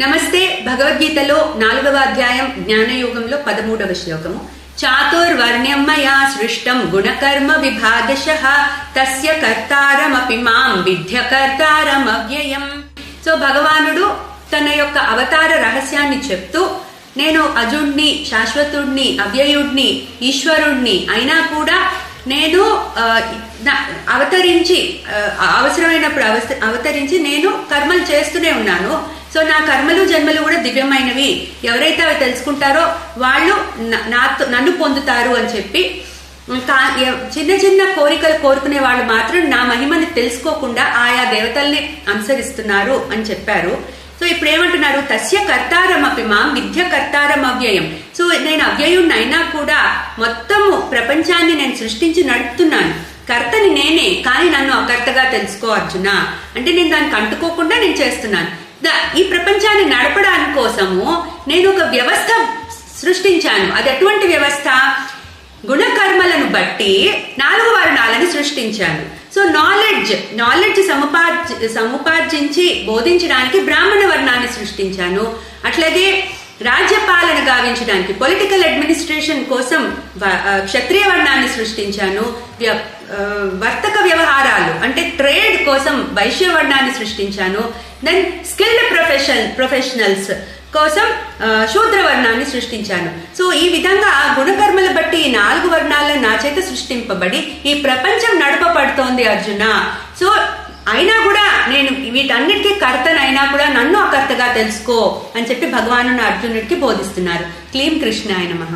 నమస్తే. భగవద్గీతలో 4వ అధ్యాయం జ్ఞానయోగంలో 13వ శ్లోకము. చాతుర్వర్ణ్యం మయా సృష్టం గుణకర్మ విభాగశః తస్య కర్తారమపి మాం విద్య కర్తారమవ్యయం. సో భగవానుడు తన యొక్క అవతార రహస్యాన్ని చెప్తూ, నేను అజుణ్ణి, శాశ్వతుణ్ణి, అవ్యయుణ్ణి, ఈశ్వరుణ్ణి అయినా కూడా నేను అవతరించి అవసరమైనప్పుడు అవతరించి నేను కర్మలు చేస్తూనే ఉన్నాను. సో నా కర్మలు జన్మలు కూడా దివ్యమైనవి, ఎవరైతే అవి తెలుసుకుంటారో వాళ్ళు నన్ను పొందుతారు అని చెప్పి, చిన్న చిన్న కోరికలు కోరుకునే వాళ్ళు మాత్రం నా మహిమని తెలుసుకోకుండా ఆయా దేవతల్ని అనుసరిస్తున్నారు అని చెప్పారు. సో ఇప్పుడు ఏమంటున్నారు? తస్య కర్తారమపి మాం విద్య కర్తారం అవ్యయం. సో నేను అవ్యయుణ్ణి అయినా కూడా మొత్తము ప్రపంచాన్ని నేను సృష్టించి నడుపుతున్నాను. కర్తని నేనే, కానీ నన్ను అకర్తగా తెలుసుకో అర్జున. అంటే నేను దానికి అంటుకోకుండా నేను చేస్తున్నాను. ఈ ప్రపంచాన్ని నడపడానికి కోసము నేను ఒక వ్యవస్థ సృష్టించాను. అది ఎటువంటి వ్యవస్థ? గుణకర్మలను బట్టి 4 వర్ణాలను సృష్టించాను. సో నాలెడ్జ్ సముపార్జించి బోధించడానికి బ్రాహ్మణ వర్ణాన్ని సృష్టించాను. అట్లాగే రాజ్యపాలన గావించడానికి, పొలిటికల్ అడ్మినిస్ట్రేషన్ కోసం క్షత్రియ వర్ణాన్ని సృష్టించాను. వర్తక వ్యవహారాలు అంటే ట్రేడ్ కోసం వైశ్య వర్ణాన్ని సృష్టించాను. దెన్ స్కిల్డ్ ప్రొఫెషనల్స్ కోసం శూద్ర వర్ణాన్ని సృష్టించాను. సో ఈ విధంగా గుణకర్మల బట్టి 4 వర్ణాలను నా చేత సృష్టింపబడి ఈ ప్రపంచం నడపబడుతోంది అర్జున. సో అయినా కూడా నేను వీటన్నిటికీ కర్తనైనా కూడా నన్ను అకర్తగా తెలుసుకో అని చెప్పి భగవాను అర్జునుడికి బోధిస్తున్నారు. క్లీం కృష్ణాయ నమః.